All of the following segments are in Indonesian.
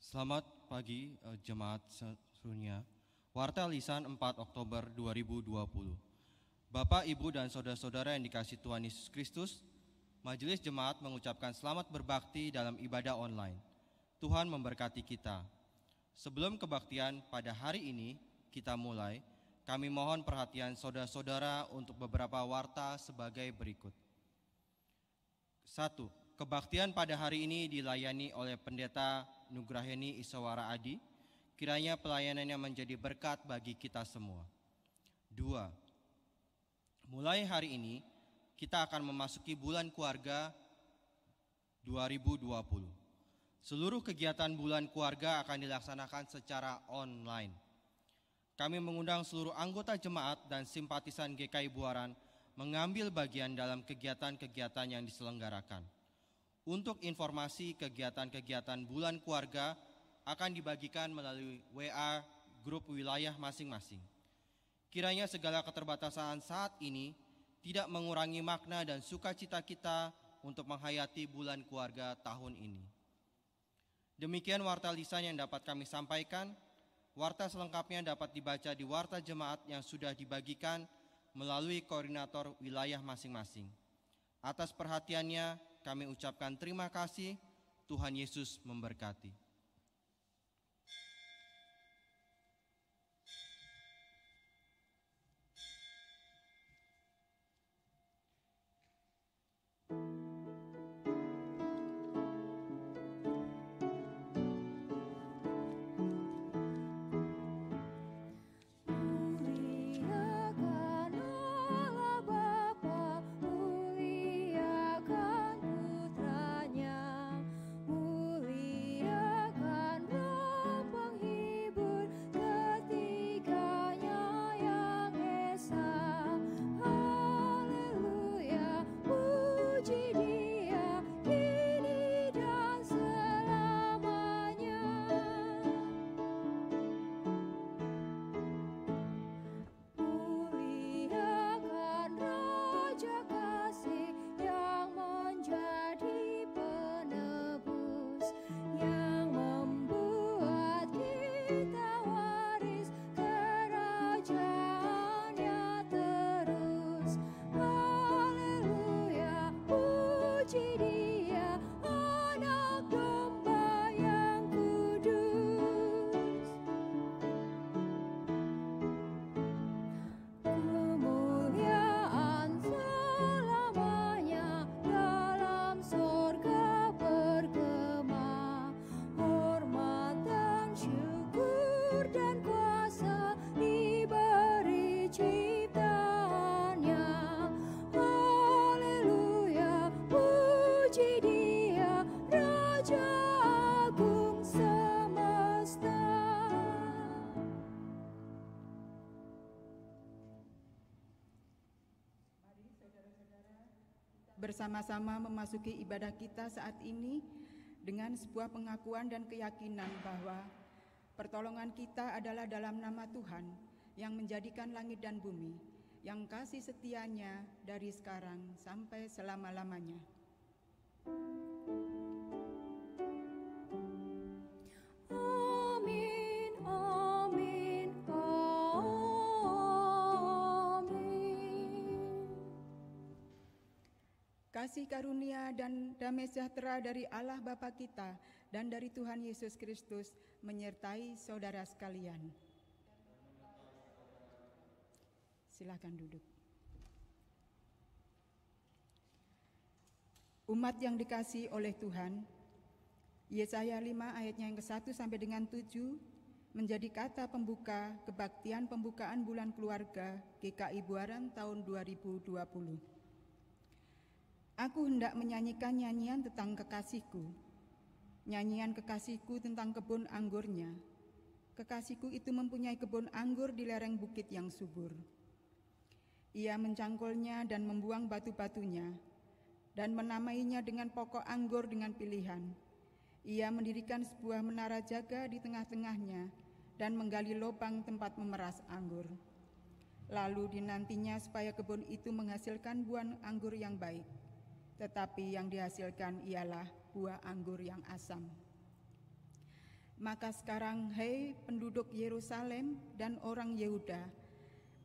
Selamat pagi jemaat seluruhnya. Warta Lisan 4 Oktober 2020. Bapak, Ibu, dan saudara-saudara yang dikasihi Tuhan Yesus Kristus, Majelis Jemaat mengucapkan selamat berbakti dalam ibadah online. Tuhan memberkati kita. Sebelum kebaktian pada hari ini kita mulai, kami mohon perhatian saudara-saudara untuk beberapa warta sebagai berikut. 1. Kebaktian pada hari ini dilayani oleh Pendeta Nugraheni Isawara Adi. Kiranya pelayanannya menjadi berkat bagi kita semua. 2. Mulai hari ini kita akan memasuki bulan keluarga 2020. Seluruh kegiatan bulan keluarga akan dilaksanakan secara online. Kami mengundang seluruh anggota jemaat dan simpatisan GKI Buaran mengambil bagian dalam kegiatan-kegiatan yang diselenggarakan. Untuk informasi kegiatan-kegiatan bulan keluarga akan dibagikan melalui WA grup wilayah masing-masing. Kiranya segala keterbatasan saat ini tidak mengurangi makna dan sukacita kita untuk menghayati bulan keluarga tahun ini. Demikian warta lisan yang dapat kami sampaikan. Warta selengkapnya dapat dibaca di warta jemaat yang sudah dibagikan melalui koordinator wilayah masing-masing. Atas perhatiannya kami ucapkan terima kasih. Tuhan Yesus memberkati. Bersama-sama memasuki ibadah kita saat ini dengan sebuah pengakuan dan keyakinan bahwa pertolongan kita adalah dalam nama Tuhan yang menjadikan langit dan bumi, yang kasih setianya dari sekarang sampai selama-lamanya. Kasih karunia dan damai sejahtera dari Allah Bapa kita dan dari Tuhan Yesus Kristus menyertai saudara sekalian. Silakan duduk. Umat yang dikasihi oleh Tuhan, Yesaya 5 ayatnya yang ke-1 sampai dengan 7 menjadi kata pembuka kebaktian pembukaan bulan keluarga GKI Buaran tahun 2020. Aku hendak menyanyikan nyanyian tentang kekasihku, nyanyian kekasihku tentang kebun anggurnya. Kekasihku itu mempunyai kebun anggur di lereng bukit yang subur. Ia mencangkulnya dan membuang batu-batunya, dan menamainya dengan pokok anggur dengan pilihan. Ia mendirikan sebuah menara jaga di tengah-tengahnya, dan menggali lubang tempat memeras anggur. Lalu dinantinya supaya kebun itu menghasilkan buah anggur yang baik. Tetapi yang dihasilkan ialah buah anggur yang asam. Maka sekarang, hei penduduk Yerusalem dan orang Yehuda,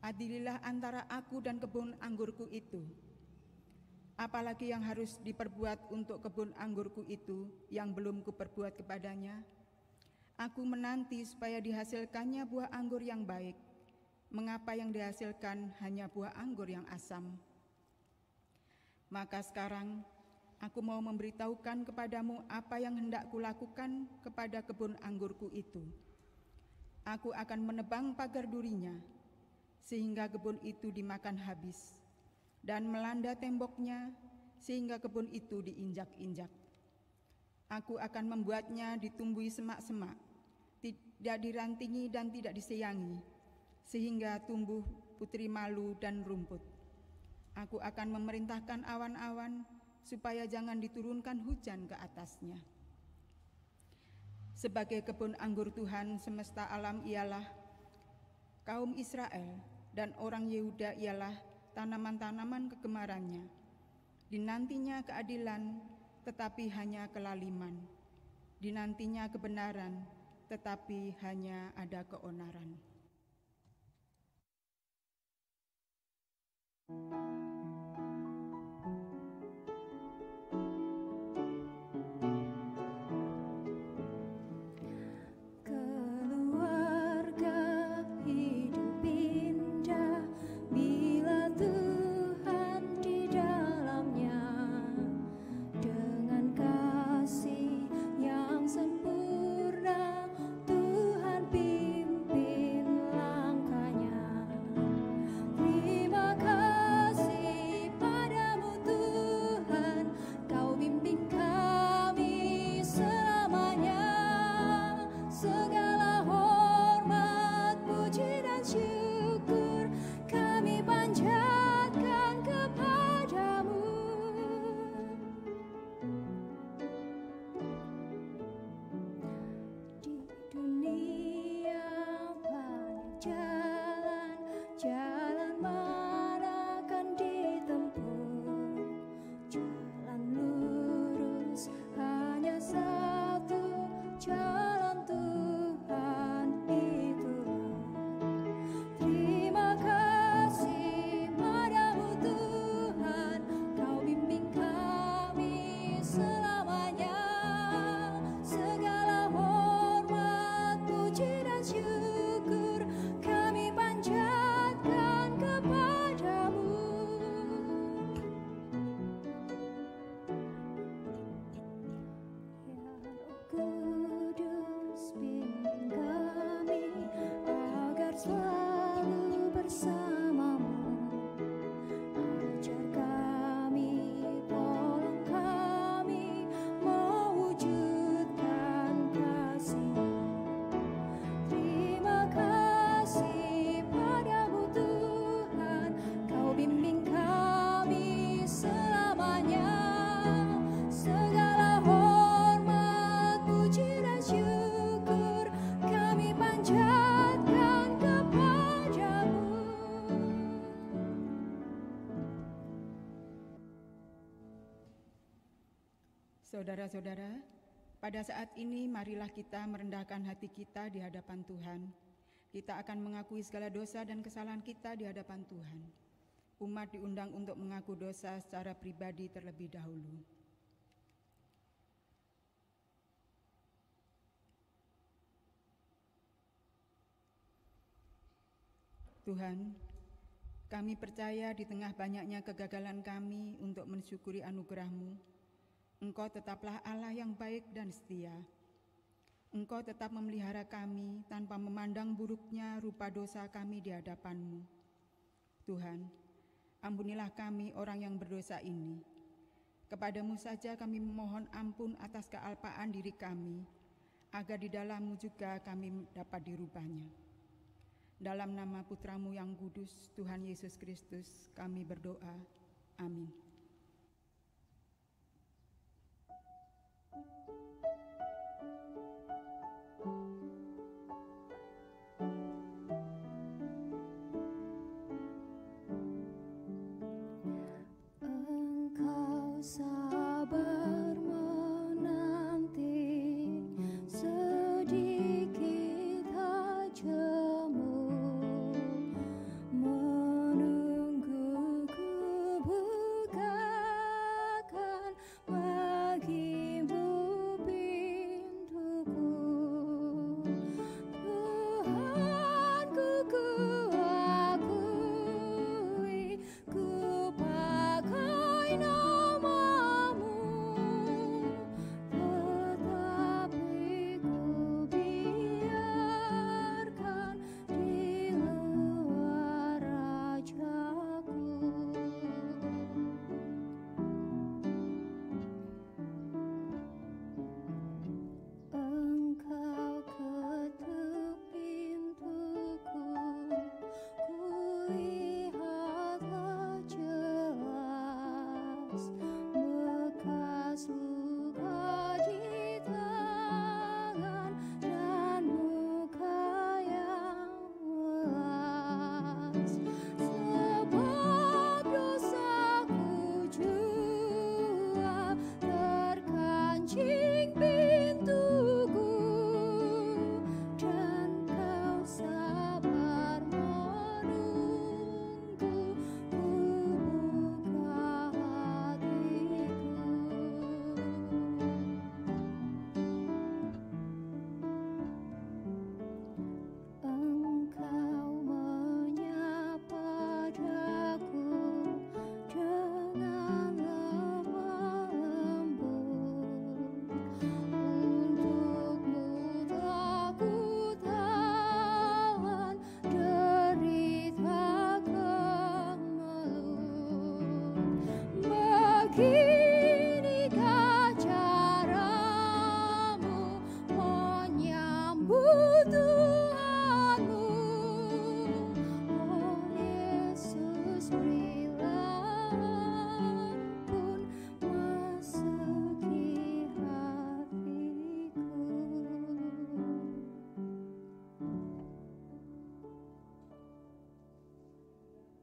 adililah antara aku dan kebun anggurku itu. Apalagi yang harus diperbuat untuk kebun anggurku itu yang belum kuperbuat kepadanya? Aku menanti supaya dihasilkannya buah anggur yang baik. Mengapa yang dihasilkan hanya buah anggur yang asam? Maka sekarang aku mau memberitahukan kepadamu apa yang hendak kulakukan kepada kebun anggurku itu. Aku akan menebang pagar durinya, sehingga kebun itu dimakan habis, dan melanda temboknya, sehingga kebun itu diinjak-injak. Aku akan membuatnya ditumbuhi semak-semak, tidak dirantingi dan tidak diseyangi, sehingga tumbuh putri malu dan rumput. Aku akan memerintahkan awan-awan supaya jangan diturunkan hujan ke atasnya. Sebagai kebun anggur Tuhan semesta alam ialah kaum Israel, dan orang Yehuda ialah tanaman-tanaman kegemarannya. Dinantinya keadilan, tetapi hanya kelaliman. Dinantinya kebenaran, tetapi hanya ada keonaran. Saudara-saudara, pada saat ini marilah kita merendahkan hati kita di hadapan Tuhan. Kita akan mengakui segala dosa dan kesalahan kita di hadapan Tuhan. Umat diundang untuk mengaku dosa secara pribadi terlebih dahulu. Tuhan, kami percaya di tengah banyaknya kegagalan kami untuk mensyukuri anugerah-Mu, Engkau tetaplah Allah yang baik dan setia. Engkau tetap memelihara kami tanpa memandang buruknya rupa dosa kami di hadapan-Mu. Tuhan, ampunilah kami orang yang berdosa ini. Kepadamu saja kami memohon ampun atas kealpaan diri kami, agar di dalam-Mu juga kami dapat dirubahnya. Dalam nama Putra-Mu yang kudus, Tuhan Yesus Kristus, kami berdoa. Amin. Sabar menanti sedih.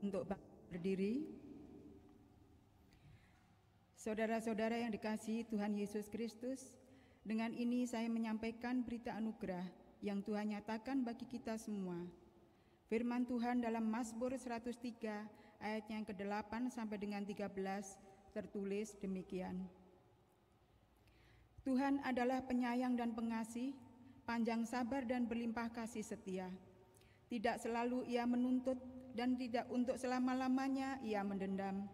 untuk berdiri. Saudara-saudara yang dikasihi Tuhan Yesus Kristus, dengan ini saya menyampaikan berita anugerah yang Tuhan nyatakan bagi kita semua. Firman Tuhan dalam Mazmur 103 ayat yang ke-8 sampai dengan 13 tertulis demikian. Tuhan adalah penyayang dan pengasih, panjang sabar dan berlimpah kasih setia. Tidak selalu Ia menuntut dan tidak untuk selama-lamanya Ia mendendam.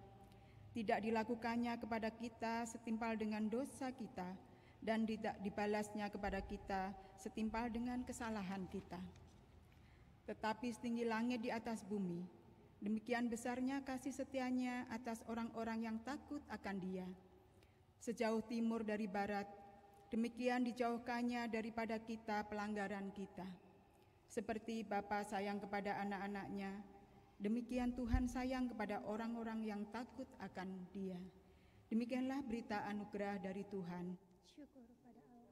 Tidak dilakukannya kepada kita setimpal dengan dosa kita, dan tidak dibalasnya kepada kita setimpal dengan kesalahan kita. Tetapi setinggi langit di atas bumi, demikian besarnya kasih setianya atas orang-orang yang takut akan Dia. Sejauh timur dari barat, demikian dijauhkannya daripada kita pelanggaran kita. Seperti Bapa sayang kepada anak-anaknya, demikian Tuhan sayang kepada orang-orang yang takut akan Dia. Demikianlah berita anugerah dari Tuhan. Syukur pada Allah.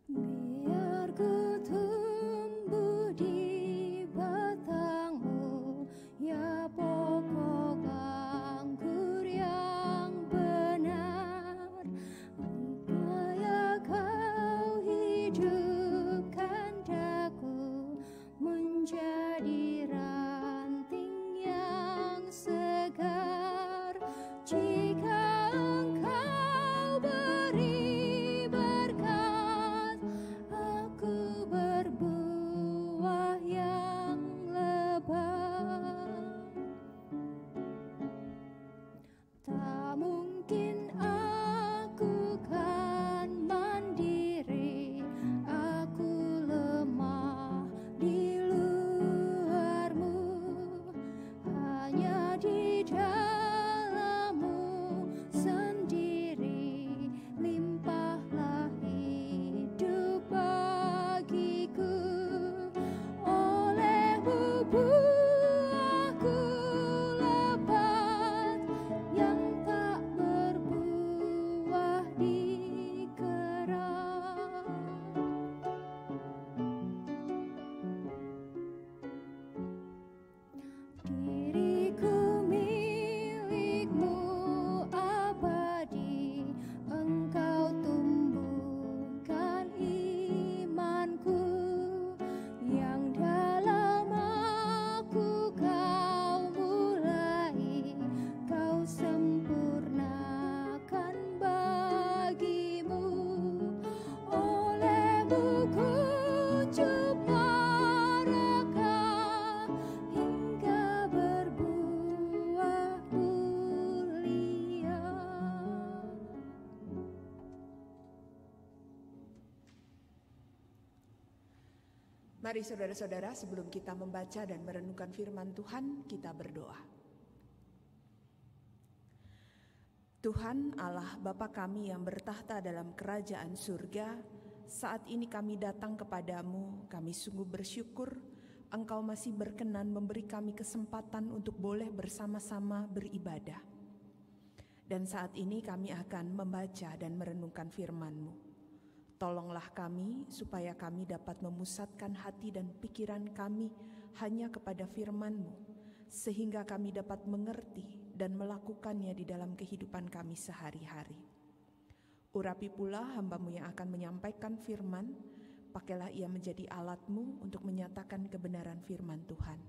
Biar ku tumbuh di batangmu, ya pokok anggur yang benar. Nikaya kau hidupkan daku menjadi ranting yang segar. Jika engkau beri berkat, aku berbuah yang lebat. Tak mungkin aku kan mandiri, aku lemah di luarmu, hanya di dalammu sendiri limpahlah hidup bagiku. Olehmu buahku lebat yang tak berbuah di kerat. Diriku milikmu abadi, engkau tumbuhkan imanku. Yang dalam aku kau mulai, kau sempurnakan bagimu. Olehmu ku cuma reka hingga berbuah mulia. Mari saudara-saudara, sebelum kita membaca dan merenungkan firman Tuhan, kita berdoa. Tuhan Allah Bapa kami yang bertahta dalam kerajaan surga, saat ini kami datang kepadamu, kami sungguh bersyukur Engkau masih berkenan memberi kami kesempatan untuk boleh bersama-sama beribadah. Dan saat ini kami akan membaca dan merenungkan firman-Mu. Tolonglah kami supaya kami dapat memusatkan hati dan pikiran kami hanya kepada firman-Mu, sehingga kami dapat mengerti dan melakukannya di dalam kehidupan kami sehari-hari. Urapi pula hamba-Mu yang akan menyampaikan firman, pakailah ia menjadi alat-Mu untuk menyatakan kebenaran firman Tuhan.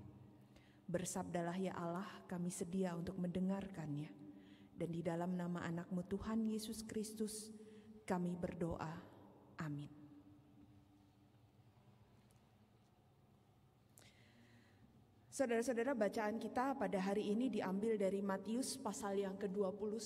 Bersabdalah ya Allah, kami sedia untuk mendengarkannya. Dan di dalam nama anak-Mu Tuhan Yesus Kristus, kami berdoa. Amin. Saudara-saudara, bacaan kita pada hari ini diambil dari Matius pasal yang ke-21.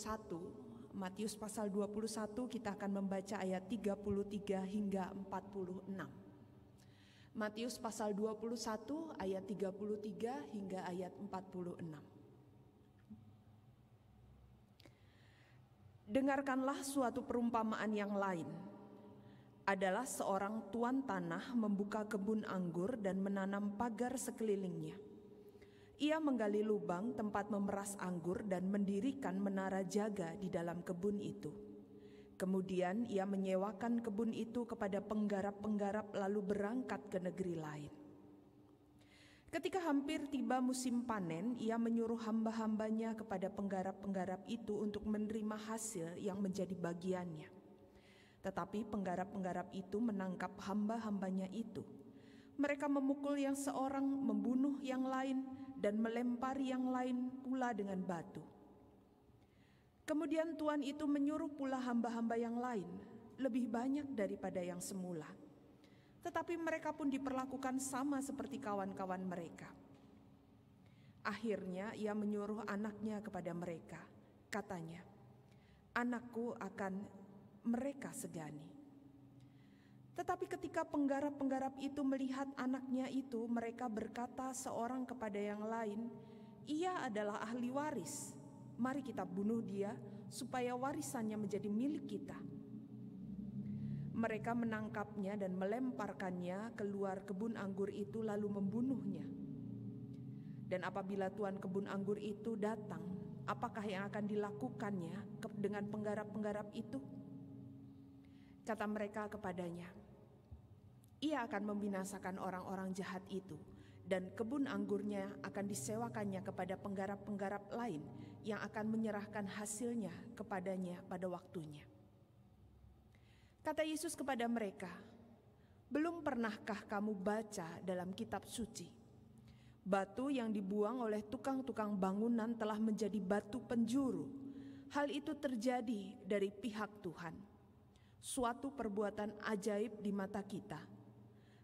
Matius pasal 21 kita akan membaca ayat 33 hingga 46. Matius pasal 21 ayat 33 hingga ayat 46. Dengarkanlah suatu perumpamaan yang lain. Adalah seorang tuan tanah membuka kebun anggur dan menanam pagar sekelilingnya. Ia menggali lubang tempat memeras anggur dan mendirikan menara jaga di dalam kebun itu. Kemudian ia menyewakan kebun itu kepada penggarap-penggarap lalu berangkat ke negeri lain. Ketika hampir tiba musim panen, ia menyuruh hamba-hambanya kepada penggarap-penggarap itu untuk menerima hasil yang menjadi bagiannya. Tetapi penggarap-penggarap itu menangkap hamba-hambanya itu. Mereka memukul yang seorang, membunuh yang lain, dan melempari yang lain pula dengan batu. Kemudian tuan itu menyuruh pula hamba-hamba yang lain, lebih banyak daripada yang semula. Tetapi mereka pun diperlakukan sama seperti kawan-kawan mereka. Akhirnya ia menyuruh anaknya kepada mereka. Katanya, "Anakku akan mereka segani." Tetapi ketika penggarap-penggarap itu melihat anaknya itu, mereka berkata seorang kepada yang lain, "Ia adalah ahli waris. Mari kita bunuh dia supaya warisannya menjadi milik kita." Mereka menangkapnya dan melemparkannya keluar kebun anggur itu lalu membunuhnya. Dan apabila tuan kebun anggur itu datang, apakah yang akan dilakukannya dengan penggarap-penggarap itu? Kata mereka kepadanya, "Ia akan membinasakan orang-orang jahat itu, dan kebun anggurnya akan disewakannya kepada penggarap-penggarap lain yang akan menyerahkan hasilnya kepadanya pada waktunya." Kata Yesus kepada mereka, "Belum pernahkah kamu baca dalam kitab suci? Batu yang dibuang oleh tukang-tukang bangunan telah menjadi batu penjuru. Hal itu terjadi dari pihak Tuhan. Suatu perbuatan ajaib di mata kita.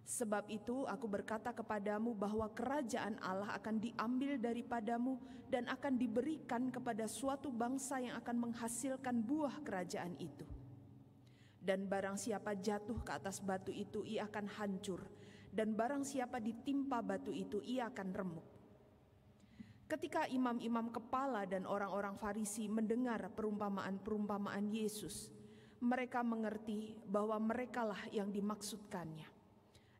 Sebab itu aku berkata kepadamu bahwa kerajaan Allah akan diambil daripadamu dan akan diberikan kepada suatu bangsa yang akan menghasilkan buah kerajaan itu. Dan barang siapa jatuh ke atas batu itu, ia akan hancur. Dan barang siapa ditimpa batu itu, ia akan remuk." Ketika imam-imam kepala dan orang-orang Farisi mendengar perumpamaan-perumpamaan Yesus, mereka mengerti bahwa merekalah yang dimaksudkannya.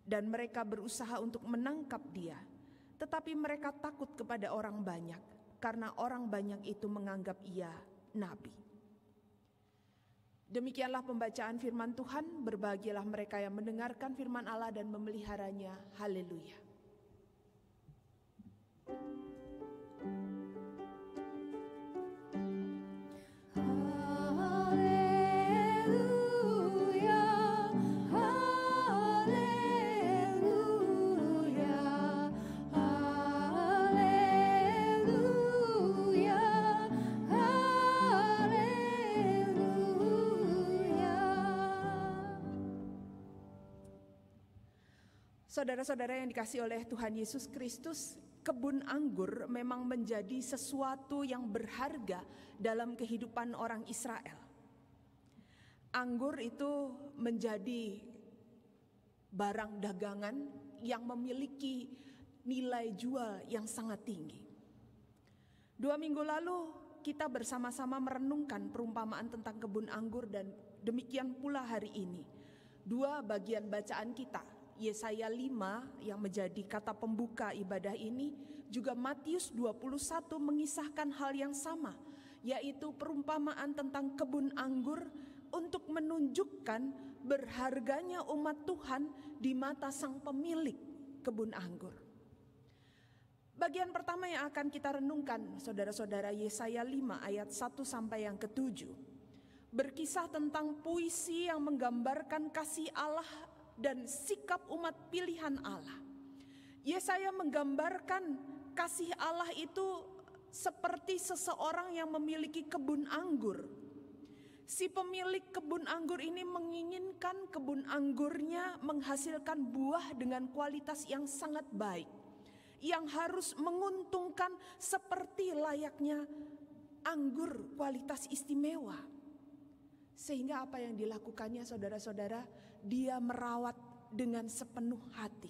Dan mereka berusaha untuk menangkap dia. Tetapi mereka takut kepada orang banyak, karena orang banyak itu menganggap ia nabi. Demikianlah pembacaan firman Tuhan. Berbahagialah mereka yang mendengarkan firman Allah dan memeliharanya. Haleluya. Saudara-saudara yang dikasihi oleh Tuhan Yesus Kristus, kebun anggur memang menjadi sesuatu yang berharga dalam kehidupan orang Israel. Anggur itu menjadi barang dagangan yang memiliki nilai jual yang sangat tinggi. 2 minggu lalu kita bersama-sama merenungkan perumpamaan tentang kebun anggur, dan demikian pula hari ini. 2 bagian bacaan kita, Yesaya 5 yang menjadi kata pembuka ibadah ini, juga Matius 21 mengisahkan hal yang sama, yaitu perumpamaan tentang kebun anggur untuk menunjukkan berharganya umat Tuhan di mata sang pemilik kebun anggur. Bagian pertama yang akan kita renungkan, saudara-saudara, Yesaya 5 ayat 1 sampai yang ke-7. Berkisah tentang puisi yang menggambarkan kasih Allah dan sikap umat pilihan Allah. Yesaya menggambarkan kasih Allah itu seperti seseorang yang memiliki kebun anggur. Si pemilik kebun anggur ini menginginkan kebun anggurnya menghasilkan buah dengan kualitas yang sangat baik, yang harus menguntungkan seperti layaknya anggur kualitas istimewa. Sehingga apa yang dilakukannya, saudara-saudara, dia merawat dengan sepenuh hati.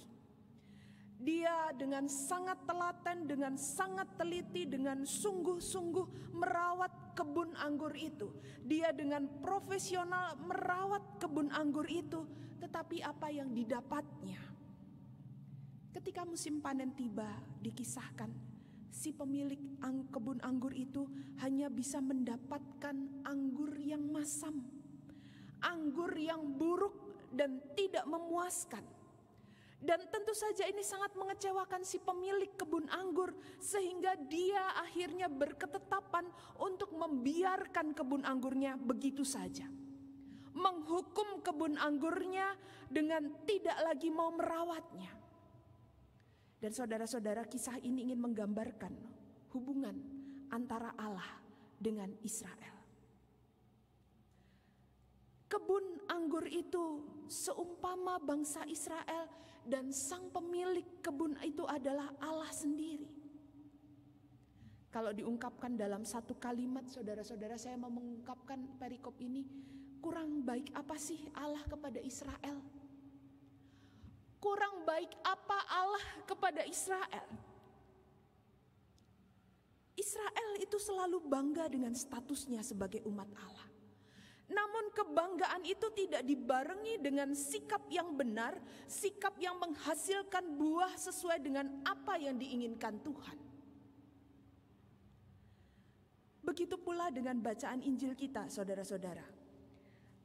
Dia dengan sangat telaten, dengan sangat teliti, dengan sungguh-sungguh merawat kebun anggur itu. Dia dengan profesional merawat kebun anggur itu. Tetapi apa yang didapatnya? Ketika musim panen tiba, dikisahkan si pemilik kebun anggur itu hanya bisa mendapatkan anggur yang masam, anggur yang buruk dan tidak memuaskan. Dan tentu saja ini sangat mengecewakan si pemilik kebun anggur, sehingga dia akhirnya berketetapan untuk membiarkan kebun anggurnya begitu saja, menghukum kebun anggurnya dengan tidak lagi mau merawatnya. Dan saudara-saudara, kisah ini ingin menggambarkan hubungan antara Allah dengan Israel. Kebun anggur itu seumpama bangsa Israel, dan sang pemilik kebun itu adalah Allah sendiri. Kalau diungkapkan dalam satu kalimat, saudara-saudara, saya mau mengungkapkan perikop ini, kurang baik apa sih Allah kepada Israel? Kurang baik apa Allah kepada Israel? Israel itu selalu bangga dengan statusnya sebagai umat Allah. Namun kebanggaan itu tidak dibarengi dengan sikap yang benar, sikap yang menghasilkan buah sesuai dengan apa yang diinginkan Tuhan. Begitu pula dengan bacaan Injil kita, saudara-saudara.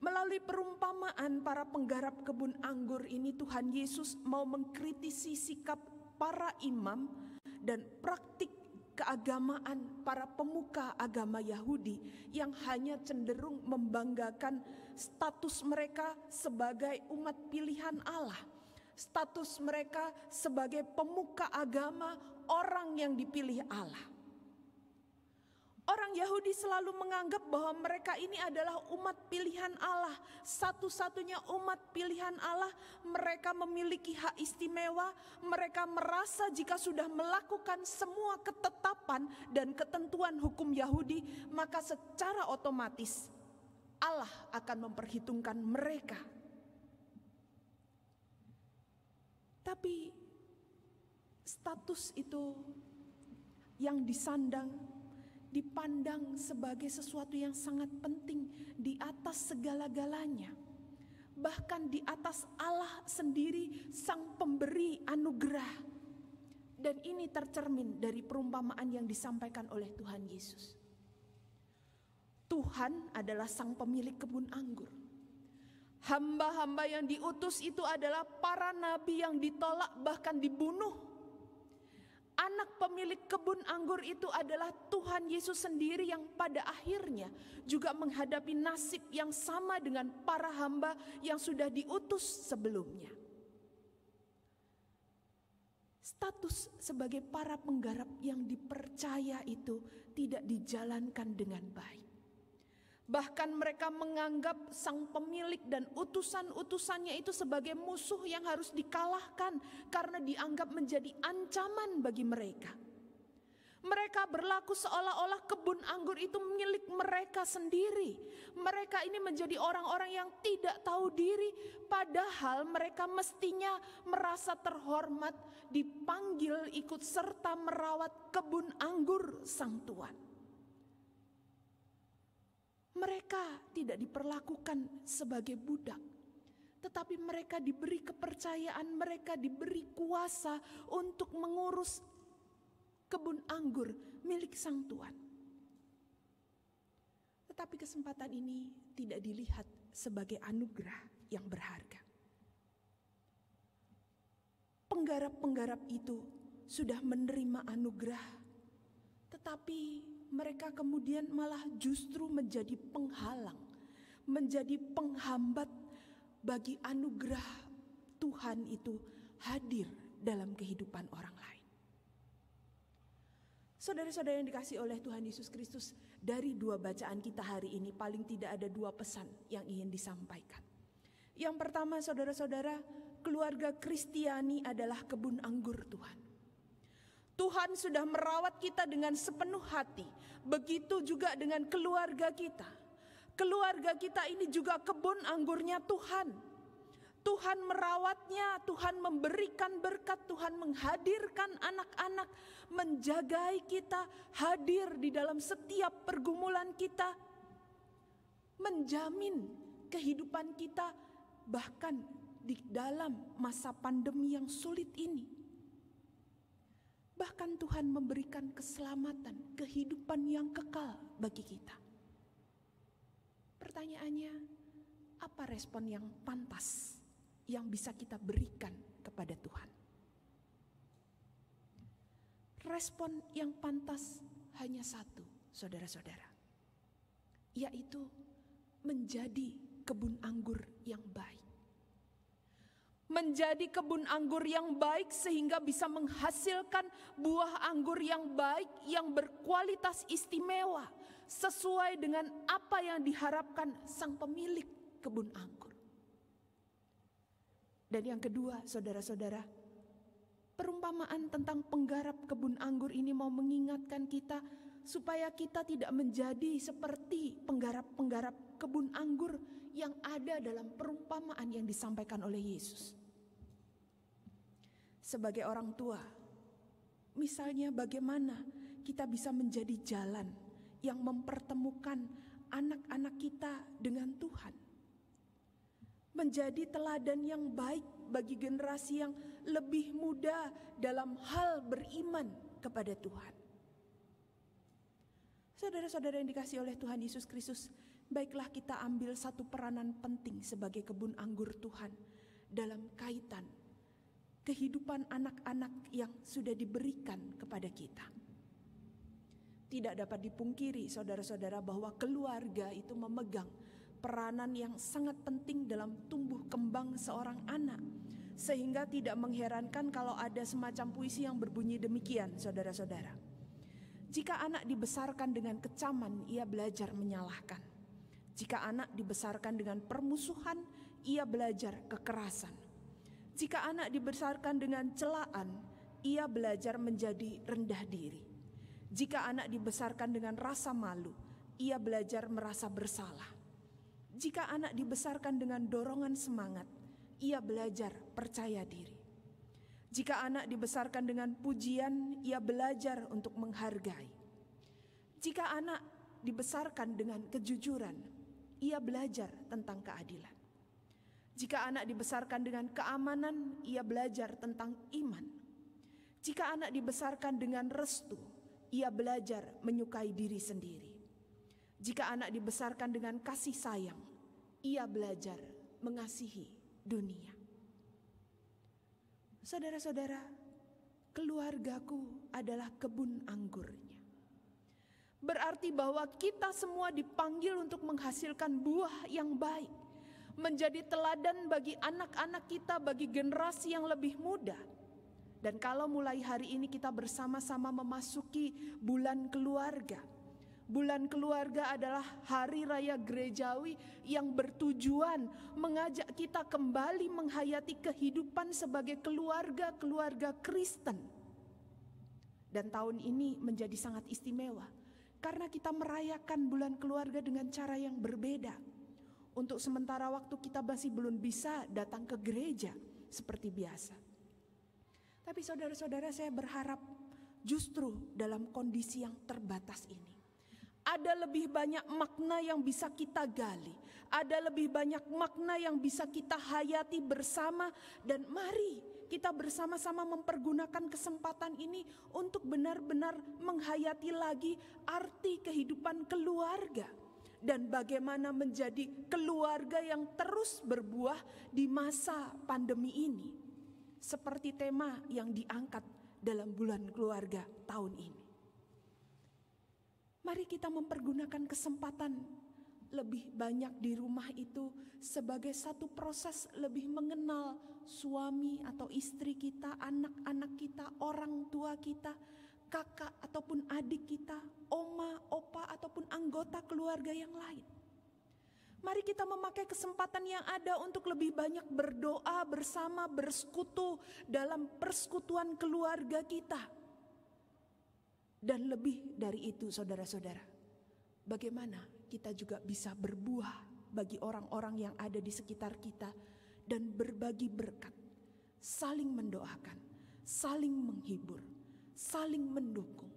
Melalui perumpamaan para penggarap kebun anggur ini, Tuhan Yesus mau mengkritisi sikap para imam dan praktik keagamaan para pemuka agama Yahudi yang hanya cenderung membanggakan status mereka sebagai umat pilihan Allah, status mereka sebagai pemuka agama, orang yang dipilih Allah. Orang Yahudi selalu menganggap bahwa mereka ini adalah umat pilihan Allah, satu-satunya umat pilihan Allah. Mereka memiliki hak istimewa, mereka merasa jika sudah melakukan semua ketetapan dan ketentuan hukum Yahudi, maka secara otomatis Allah akan memperhitungkan mereka. Tapi status itu yang dipandang sebagai sesuatu yang sangat penting di atas segala-galanya. Bahkan di atas Allah sendiri, sang pemberi anugerah. Dan ini tercermin dari perumpamaan yang disampaikan oleh Tuhan Yesus. Tuhan adalah sang pemilik kebun anggur. Hamba-hamba yang diutus itu adalah para nabi yang ditolak bahkan dibunuh. Anak pemilik kebun anggur itu adalah Tuhan Yesus sendiri yang pada akhirnya juga menghadapi nasib yang sama dengan para hamba yang sudah diutus sebelumnya. Status sebagai para penggarap yang dipercaya itu tidak dijalankan dengan baik. Bahkan mereka menganggap sang pemilik dan utusan-utusannya itu sebagai musuh yang harus dikalahkan karena dianggap menjadi ancaman bagi mereka. Mereka berlaku seolah-olah kebun anggur itu milik mereka sendiri. Mereka ini menjadi orang-orang yang tidak tahu diri, padahal mereka mestinya merasa terhormat dipanggil ikut serta merawat kebun anggur sang Tuhan. Mereka tidak diperlakukan sebagai budak, tetapi mereka diberi kepercayaan, mereka diberi kuasa untuk mengurus kebun anggur milik sang Tuhan. Tetapi kesempatan ini tidak dilihat sebagai anugerah yang berharga. Penggarap-penggarap itu sudah menerima anugerah, tetapi mereka kemudian malah justru menjadi penghalang, menjadi penghambat bagi anugerah Tuhan itu hadir dalam kehidupan orang lain. Saudara-saudara yang dikasihi oleh Tuhan Yesus Kristus, dari dua bacaan kita hari ini paling tidak ada dua pesan yang ingin disampaikan. Yang pertama, saudara-saudara, keluarga Kristiani adalah kebun anggur Tuhan. Tuhan sudah merawat kita dengan sepenuh hati. Begitu juga dengan keluarga kita. Keluarga kita ini juga kebun anggurnya Tuhan. Tuhan merawatnya, Tuhan memberikan berkat, Tuhan menghadirkan anak-anak, menjagai kita, hadir di dalam setiap pergumulan kita, menjamin kehidupan kita bahkan di dalam masa pandemi yang sulit ini. Bahkan Tuhan memberikan keselamatan, kehidupan yang kekal bagi kita. Pertanyaannya, apa respon yang pantas yang bisa kita berikan kepada Tuhan? Respon yang pantas hanya satu, saudara-saudara, yaitu menjadi kebun anggur yang baik. Menjadi kebun anggur yang baik sehingga bisa menghasilkan buah anggur yang baik, yang berkualitas istimewa, sesuai dengan apa yang diharapkan sang pemilik kebun anggur. Dan yang kedua, saudara-saudara, perumpamaan tentang penggarap kebun anggur ini mau mengingatkan kita supaya kita tidak menjadi seperti penggarap-penggarap kebun anggur yang ada dalam perumpamaan yang disampaikan oleh Yesus. Sebagai orang tua, misalnya bagaimana kita bisa menjadi jalan yang mempertemukan anak-anak kita dengan Tuhan. Menjadi teladan yang baik bagi generasi yang lebih muda dalam hal beriman kepada Tuhan. Saudara-saudara yang dikasihi oleh Tuhan Yesus Kristus, baiklah kita ambil satu peranan penting sebagai kebun anggur Tuhan dalam kaitan kehidupan anak-anak yang sudah diberikan kepada kita. Tidak dapat dipungkiri saudara-saudara bahwa keluarga itu memegang peranan yang sangat penting dalam tumbuh kembang seorang anak. Sehingga tidak mengherankan kalau ada semacam puisi yang berbunyi demikian, saudara-saudara. Jika anak dibesarkan dengan kecaman, ia belajar menyalahkan. Jika anak dibesarkan dengan permusuhan, ia belajar kekerasan. Jika anak dibesarkan dengan celaan, ia belajar menjadi rendah diri. Jika anak dibesarkan dengan rasa malu, ia belajar merasa bersalah. Jika anak dibesarkan dengan dorongan semangat, ia belajar percaya diri. Jika anak dibesarkan dengan pujian, ia belajar untuk menghargai. Jika anak dibesarkan dengan kejujuran, ia belajar tentang keadilan. Jika anak dibesarkan dengan keamanan, ia belajar tentang iman. Jika anak dibesarkan dengan restu, ia belajar menyukai diri sendiri. Jika anak dibesarkan dengan kasih sayang, ia belajar mengasihi dunia. Saudara-saudara, keluargaku adalah kebun anggurnya. Berarti bahwa kita semua dipanggil untuk menghasilkan buah yang baik, menjadi teladan bagi anak-anak kita, bagi generasi yang lebih muda. Dan kalau mulai hari ini kita bersama-sama memasuki bulan keluarga. Bulan keluarga adalah hari raya gerejawi yang bertujuan mengajak kita kembali menghayati kehidupan sebagai keluarga Kristen. Dan tahun ini menjadi sangat istimewa karena kita merayakan bulan keluarga dengan cara yang berbeda. Untuk sementara waktu kita masih belum bisa datang ke gereja seperti biasa. Tapi saudara-saudara, saya berharap justru dalam kondisi yang terbatas ini, ada lebih banyak makna yang bisa kita gali. Ada lebih banyak makna yang bisa kita hayati bersama. Dan mari kita bersama-sama mempergunakan kesempatan ini untuk benar-benar menghayati lagi arti kehidupan keluarga. Dan bagaimana menjadi keluarga yang terus berbuah di masa pandemi ini. Seperti tema yang diangkat dalam bulan keluarga tahun ini. Mari kita mempergunakan kesempatan lebih banyak di rumah itu sebagai satu proses lebih mengenal suami atau istri kita, anak-anak kita, orang tua kita, kakak ataupun adik kita, oma, opa ataupun anggota keluarga yang lain. Mari kita memakai kesempatan yang ada untuk lebih banyak berdoa bersama, bersekutu dalam persekutuan keluarga kita. Dan lebih dari itu, saudara-saudara, bagaimana kita juga bisa berbuah bagi orang-orang yang ada di sekitar kita dan berbagi berkat, saling mendoakan, saling menghibur, saling mendukung,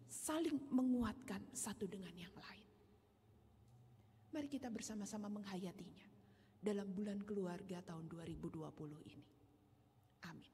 saling menguatkan satu dengan yang lain. Mari kita bersama-sama menghayatinya dalam bulan keluarga tahun 2020 ini. Amin.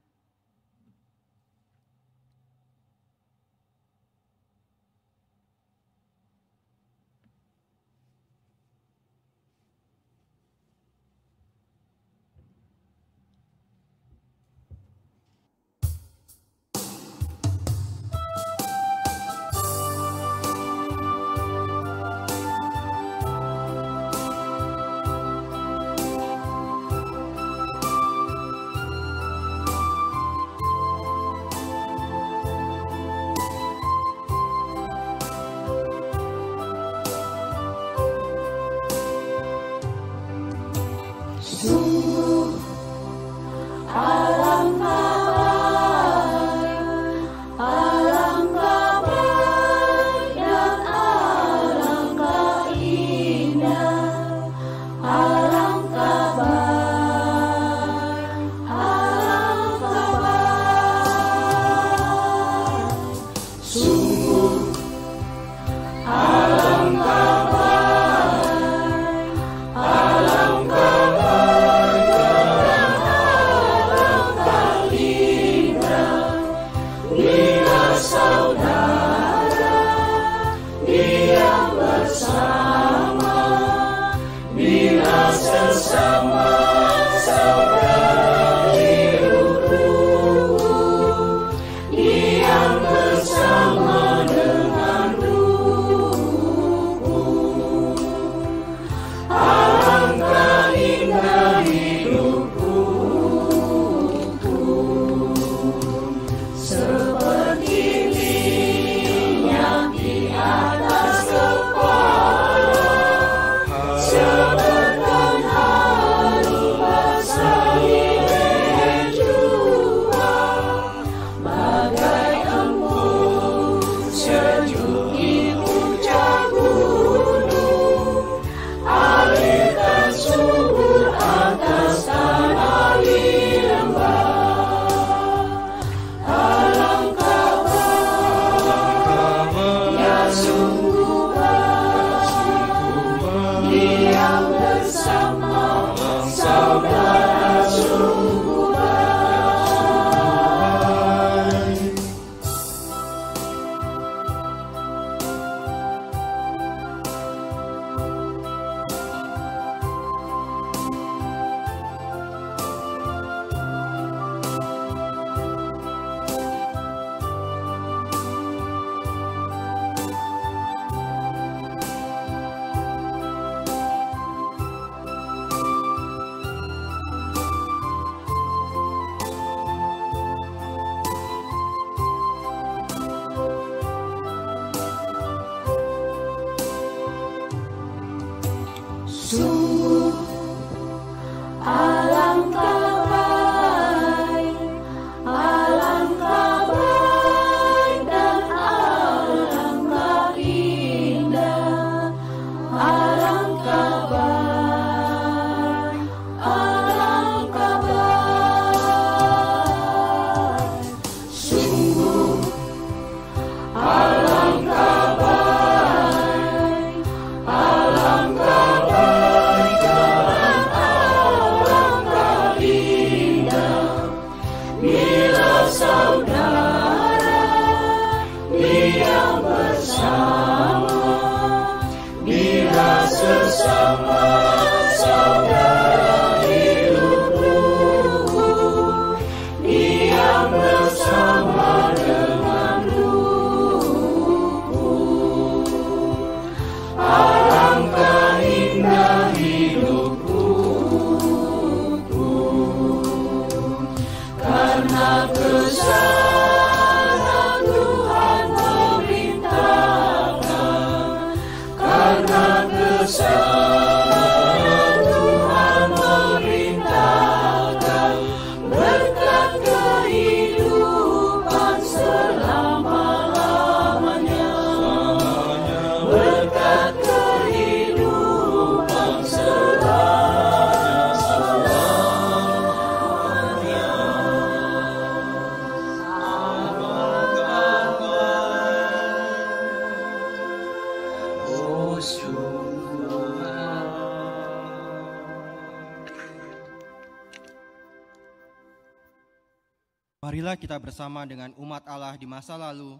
Marilah kita bersama dengan umat Allah di masa lalu,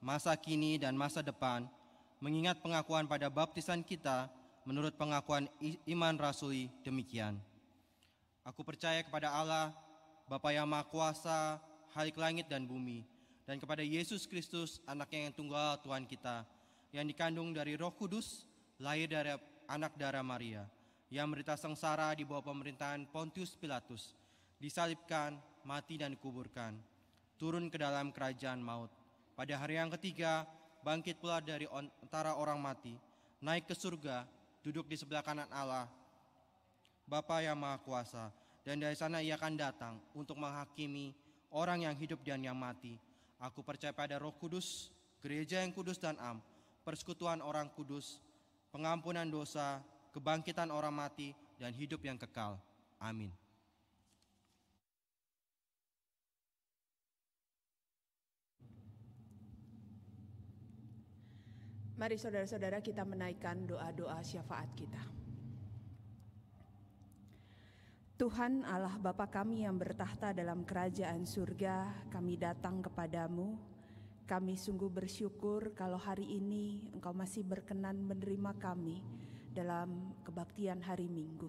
masa kini, dan masa depan, mengingat pengakuan pada baptisan kita menurut pengakuan iman rasuli demikian. Aku percaya kepada Allah, Bapa yang Maha Kuasa, Khalik langit dan bumi, dan kepada Yesus Kristus, Anaknya yang tunggal Tuhan kita, yang dikandung dari Roh Kudus, lahir dari anak darah Maria, yang menderita sengsara di bawah pemerintahan Pontius Pilatus, disalibkan, mati dan dikuburkan, turun ke dalam kerajaan maut. Pada hari yang ketiga, bangkit pula dari antara orang mati, naik ke surga, duduk di sebelah kanan Allah, Bapa yang Maha Kuasa, dan dari sana Ia akan datang untuk menghakimi orang yang hidup dan yang mati. Aku percaya pada Roh Kudus, gereja yang kudus dan am, persekutuan orang kudus, pengampunan dosa, kebangkitan orang mati, dan hidup yang kekal. Amin. Mari saudara-saudara kita menaikkan doa-doa syafaat kita. Tuhan Allah Bapa kami yang bertahta dalam kerajaan surga, kami datang kepadamu. Kami sungguh bersyukur kalau hari ini Engkau masih berkenan menerima kami dalam kebaktian hari Minggu.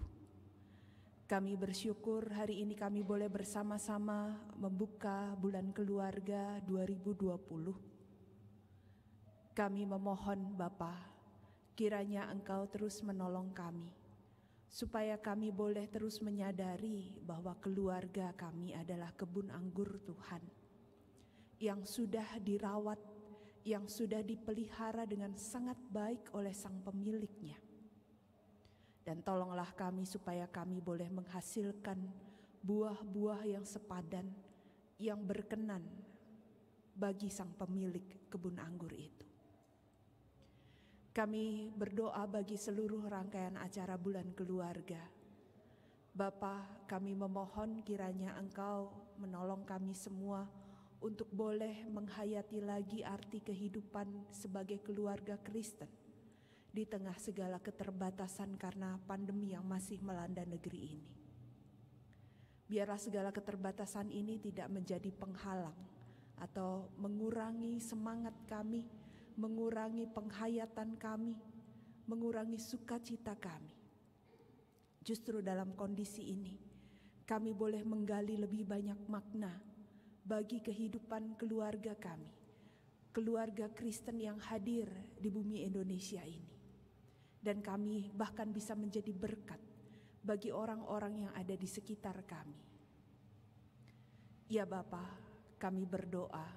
Kami bersyukur hari ini kami boleh bersama-sama membuka bulan keluarga 2020. Kami memohon Bapa, kiranya Engkau terus menolong kami, supaya kami boleh terus menyadari bahwa keluarga kami adalah kebun anggur Tuhan, yang sudah dirawat, yang sudah dipelihara dengan sangat baik oleh sang pemiliknya. Dan tolonglah kami supaya kami boleh menghasilkan buah-buah yang sepadan, yang berkenan bagi sang pemilik kebun anggur itu. Kami berdoa bagi seluruh rangkaian acara bulan keluarga. Bapa, kami memohon kiranya Engkau menolong kami semua untuk boleh menghayati lagi arti kehidupan sebagai keluarga Kristen di tengah segala keterbatasan karena pandemi yang masih melanda negeri ini. Biarlah segala keterbatasan ini tidak menjadi penghalang atau mengurangi semangat kami, mengurangi penghayatan kami, mengurangi sukacita kami. Justru dalam kondisi ini, kami boleh menggali lebih banyak makna bagi kehidupan keluarga kami, keluarga Kristen yang hadir di bumi Indonesia ini. Dan kami bahkan bisa menjadi berkat bagi orang-orang yang ada di sekitar kami. Ya Bapa, kami berdoa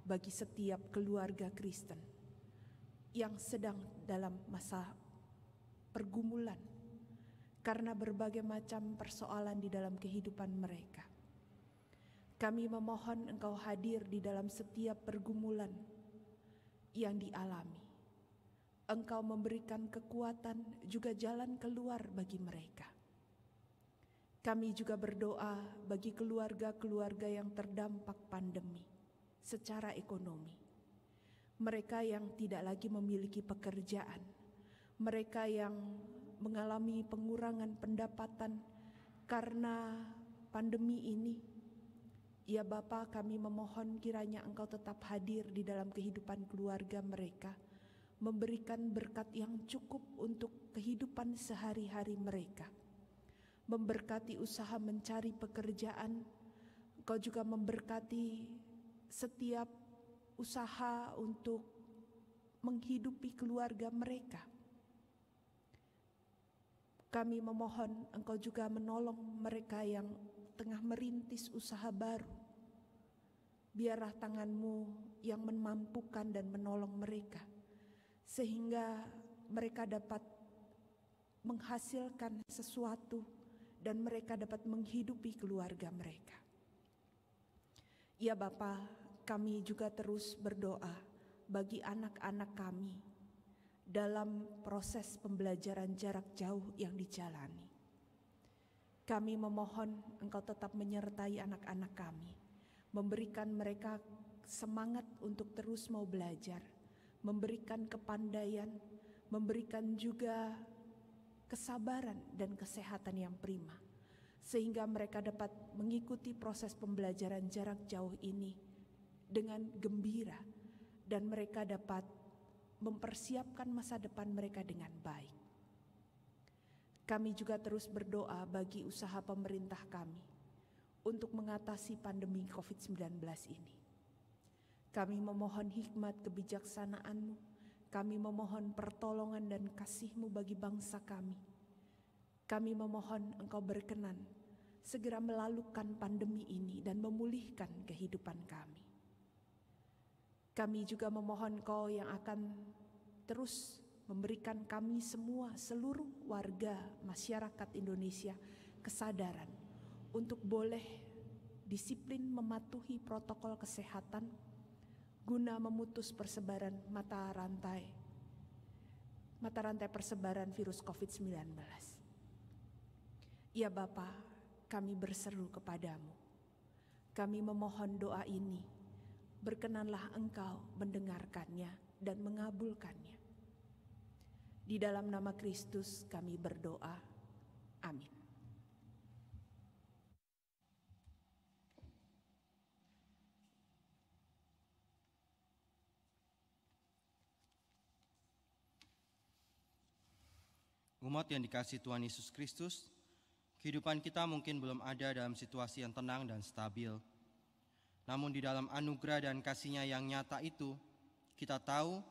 bagi setiap keluarga Kristen yang sedang dalam masa pergumulan karena berbagai macam persoalan di dalam kehidupan mereka. Kami memohon Engkau hadir di dalam setiap pergumulan yang dialami. Engkau memberikan kekuatan juga jalan keluar bagi mereka. Kami juga berdoa bagi keluarga-keluarga yang terdampak pandemi secara ekonomi. Mereka yang tidak lagi memiliki pekerjaan, mereka yang mengalami pengurangan pendapatan karena pandemi ini. Ya Bapa, kami memohon kiranya Engkau tetap hadir di dalam kehidupan keluarga mereka, memberikan berkat yang cukup untuk kehidupan sehari-hari mereka. Memberkati usaha mencari pekerjaan, Engkau juga memberkati setiap usaha untuk menghidupi keluarga mereka. Kami memohon Engkau juga menolong mereka yang tengah merintis usaha baru. Biarlah tangan-Mu yang memampukan dan menolong mereka, sehingga mereka dapat menghasilkan sesuatu dan mereka dapat menghidupi keluarga mereka. Ya Bapa, kami juga terus berdoa bagi anak-anak kami dalam proses pembelajaran jarak jauh yang dijalani. Kami memohon Engkau tetap menyertai anak-anak kami, memberikan mereka semangat untuk terus mau belajar, memberikan kepandaian, memberikan juga kesabaran dan kesehatan yang prima, sehingga mereka dapat mengikuti proses pembelajaran jarak jauh ini dengan gembira dan mereka dapat mempersiapkan masa depan mereka dengan baik. Kami juga terus berdoa bagi usaha pemerintah kami untuk mengatasi pandemi COVID-19 ini. Kami memohon hikmat kebijaksanaan-Mu, kami memohon pertolongan dan kasih-Mu bagi bangsa kami. Kami memohon Engkau berkenan segera melalukan pandemi ini dan memulihkan kehidupan kami. Kami juga memohon Engkau yang akan terus memberikan kami semua, seluruh warga masyarakat Indonesia, kesadaran untuk boleh disiplin mematuhi protokol kesehatan guna memutus persebaran mata rantai persebaran virus COVID-19. Ya Bapa, kami berseru kepadamu. Kami memohon doa ini, berkenanlah Engkau mendengarkannya dan mengabulkannya. Di dalam nama Kristus kami berdoa. Amin. Umat yang dikasihi Tuhan Yesus Kristus, kehidupan kita mungkin belum ada dalam situasi yang tenang dan stabil. Namun di dalam anugerah dan kasih-Nya yang nyata itu, kita tahu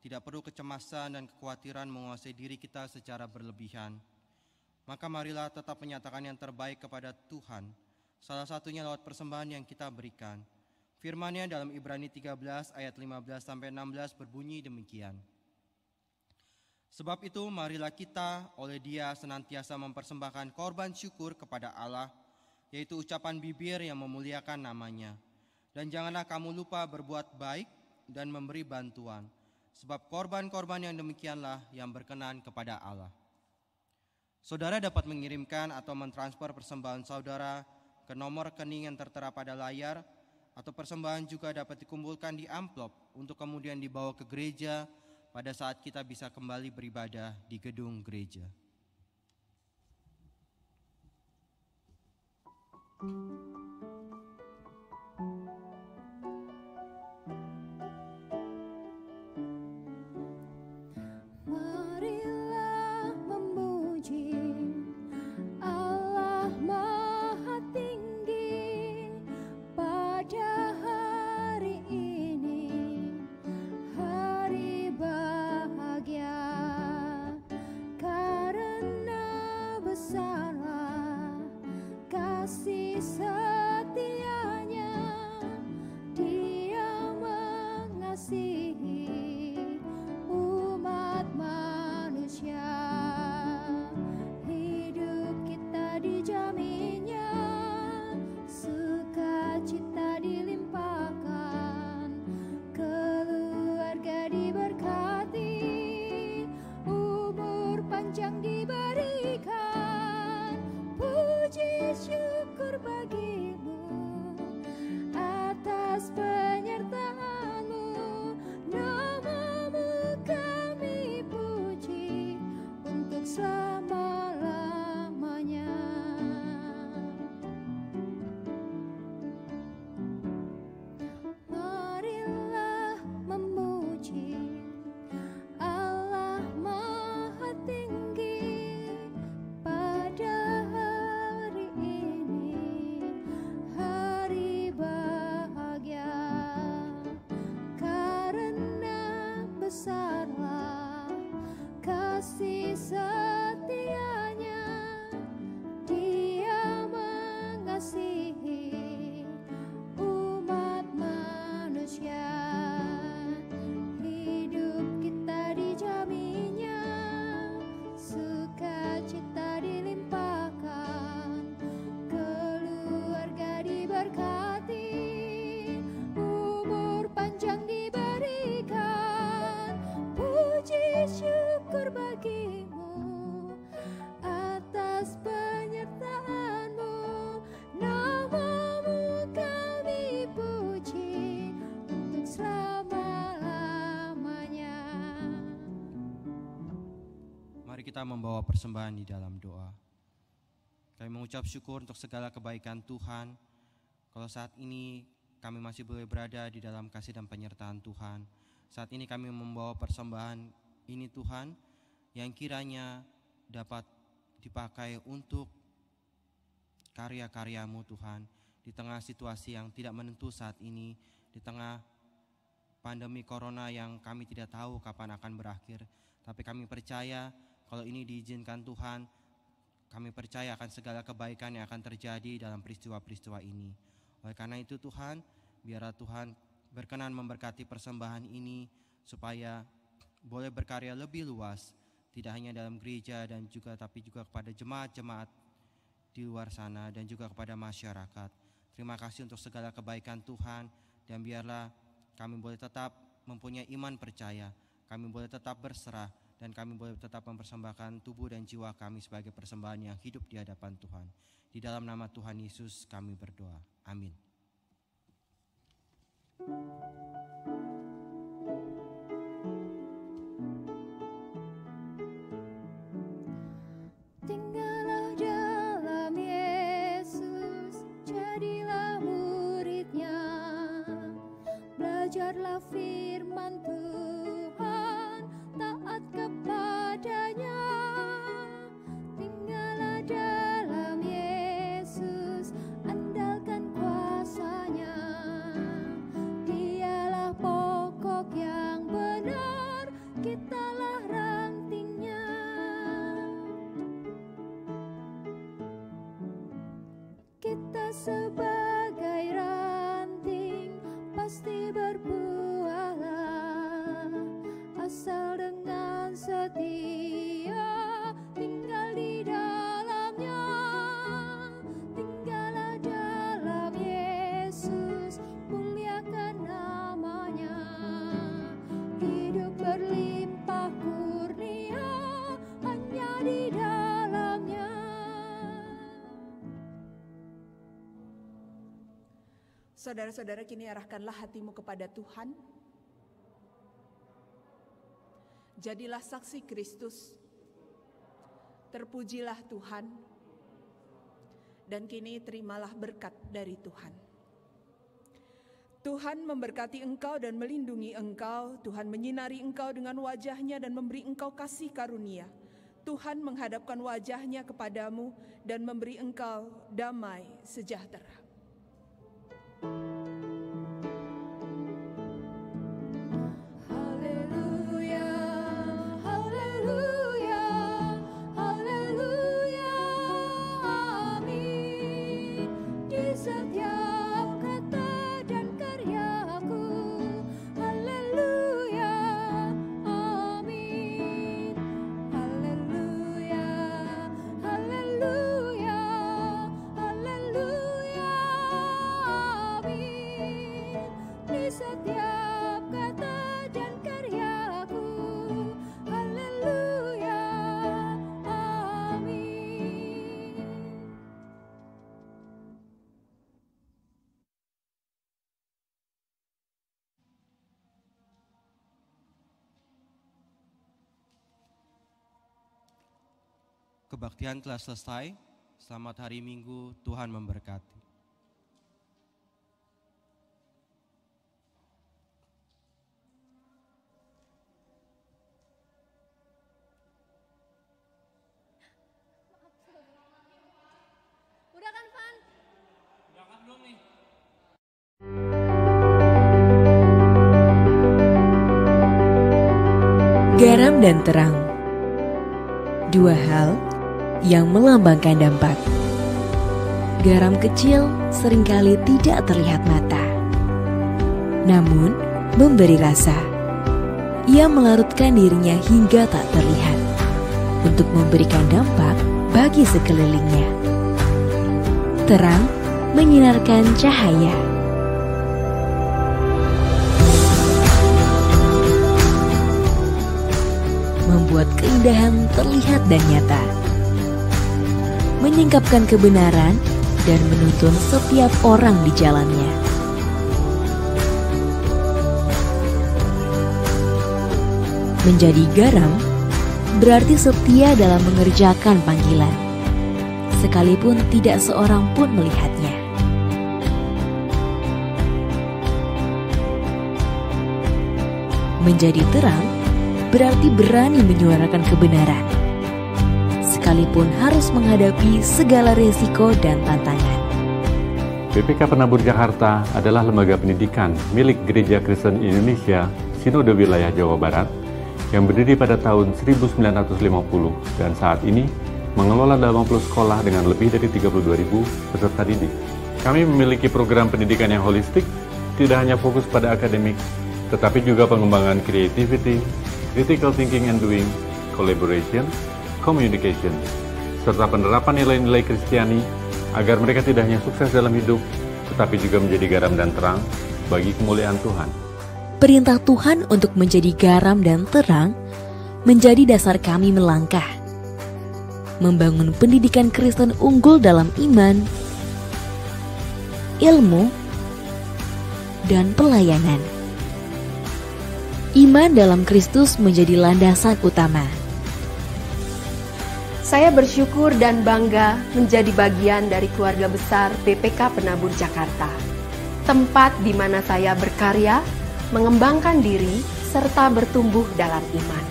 tidak perlu kecemasan dan kekhawatiran menguasai diri kita secara berlebihan. Maka marilah tetap menyatakan yang terbaik kepada Tuhan, salah satunya lewat persembahan yang kita berikan. Firman-Nya dalam Ibrani 13 ayat 15-16 berbunyi demikian. Sebab itu marilah kita oleh Dia senantiasa mempersembahkan korban syukur kepada Allah, yaitu ucapan bibir yang memuliakan nama-Nya. Dan janganlah kamu lupa berbuat baik dan memberi bantuan, sebab korban-korban yang demikianlah yang berkenan kepada Allah. Saudara dapat mengirimkan atau mentransfer persembahan saudara ke nomor rekening yang tertera pada layar atau persembahan juga dapat dikumpulkan di amplop untuk kemudian dibawa ke gereja pada saat kita bisa kembali beribadah di gedung gereja. Marilah memuji Allah Maha Tinggi pada hari ini, hari bahagia, karena besarlah kasih setianya. Dia mengasihi umat manusia. Hidup kita dijaminnya, sukacita dilimpahkan, keluarga diberkati, umur panjang diberikan. Puji syukur bagimu atas penyertaanmu, namamu kami puji untuk selama-lamanya. Marilah memuji Allah Maha Tinggi pada hari ini, hari bahagia, karena besarlah kasih setianya. Dia mengasihi umat manusia. Hidup kita dijaminnya, sukacita dilimpahkan, keluarga diberkati, umur panjang diberikan. Puji syukur bagimu atas penyertaanmu, namamu kami puji untuk selama-lamanya. Mari kita membawa persembahan di dalam doa. Kami mengucap syukur untuk segala kebaikan Tuhan. Kalau saat ini kami masih boleh berada di dalam kasih dan penyertaan Tuhan. Saat ini kami membawa persembahan ini Tuhan, yang kiranya dapat dipakai untuk karya-karya-Mu Tuhan. Di tengah situasi yang tidak menentu saat ini, di tengah pandemi corona yang kami tidak tahu kapan akan berakhir. Tapi kami percaya kalau ini diizinkan Tuhan, kami percaya akan segala kebaikan yang akan terjadi dalam peristiwa-peristiwa ini. Oleh karena itu Tuhan, biarlah Tuhan berkenan memberkati persembahan ini supaya boleh berkarya lebih luas, tidak hanya dalam gereja dan juga tapi juga kepada jemaat-jemaat di luar sana dan juga kepada masyarakat. Terima kasih untuk segala kebaikan Tuhan, dan biarlah kami boleh tetap mempunyai iman percaya, kami boleh tetap berserah, dan kami boleh tetap mempersembahkan tubuh dan jiwa kami sebagai persembahan yang hidup di hadapan Tuhan. Di dalam nama Tuhan Yesus kami berdoa. Amin. Tinggallah dalam Yesus, jadilah muridnya, belajarlah firman Tuhan, taat kepadanya. Tinggallah dalam Yesus, andalkan kuasa-Nya, Dialah pokok yang benar, kitalah rantingnya. Kita sebagai ranting pasti berbuahlah, asal dengan setia tinggal di dalamnya. Tinggallah dalam Yesus, muliakan namanya, hidup berlimpah kurnia hanya di dalamnya. Saudara-saudara, kini arahkanlah hatimu kepada Tuhan. Jadilah saksi Kristus. Terpujilah Tuhan. Dan kini terimalah berkat dari Tuhan. Tuhan memberkati engkau dan melindungi engkau. Tuhan menyinari engkau dengan wajah-Nya dan memberi engkau kasih karunia. Tuhan menghadapkan wajah-Nya kepadamu dan memberi engkau damai sejahtera. Kebaktian telah selesai. Selamat hari Minggu, Tuhan memberkati. Udah kan, Van? Udah kan belum nih? Garam dan terang, dua hal yang melambangkan dampak. Garam kecil seringkali tidak terlihat mata, namun memberi rasa. Ia melarutkan dirinya hingga tak terlihat untuk memberikan dampak bagi sekelilingnya. Terang menyinarkan cahaya. Membuat keindahan terlihat dan nyata. Menyingkapkan kebenaran dan menuntun setiap orang di jalannya. Menjadi garam berarti setia dalam mengerjakan panggilan, sekalipun tidak seorang pun melihatnya. Menjadi terang berarti berani menyuarakan kebenaran, sekalipun harus menghadapi segala resiko dan tantangan. BPK Penabur Jakarta adalah lembaga pendidikan milik Gereja Kristen Indonesia Sinode Wilayah Jawa Barat yang berdiri pada tahun 1950 dan saat ini mengelola 80 sekolah dengan lebih dari 32.000 peserta didik. Kami memiliki program pendidikan yang holistik, tidak hanya fokus pada akademik, tetapi juga pengembangan creativity, critical thinking and doing, collaboration, communication, serta penerapan nilai-nilai Kristiani agar mereka tidak hanya sukses dalam hidup, tetapi juga menjadi garam dan terang bagi kemuliaan Tuhan. Perintah Tuhan untuk menjadi garam dan terang menjadi dasar kami melangkah, membangun pendidikan Kristen unggul dalam iman, ilmu, dan pelayanan. Iman dalam Kristus menjadi landasan utama. Saya bersyukur dan bangga menjadi bagian dari keluarga besar BPK Penabur Jakarta, tempat di mana saya berkarya, mengembangkan diri, serta bertumbuh dalam iman.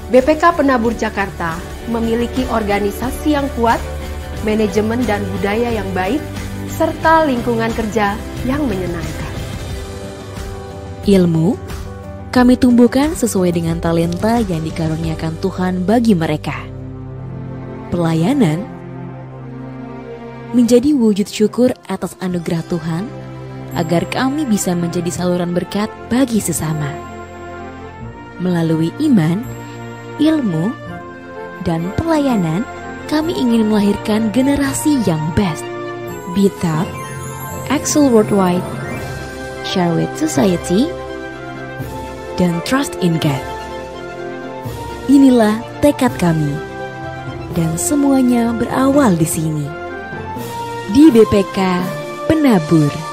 BPK Penabur Jakarta memiliki organisasi yang kuat, manajemen dan budaya yang baik, serta lingkungan kerja yang menyenangkan. Ilmu kami tumbuhkan sesuai dengan talenta yang dikaruniakan Tuhan bagi mereka. Pelayanan menjadi wujud syukur atas anugerah Tuhan agar kami bisa menjadi saluran berkat bagi sesama. Melalui iman, ilmu, dan pelayanan, kami ingin melahirkan generasi yang best. Be Thought, Excel Worldwide, Share with Society, dan Trust in God. Inilah tekad kami, dan semuanya berawal di sini, di BPK Penabur.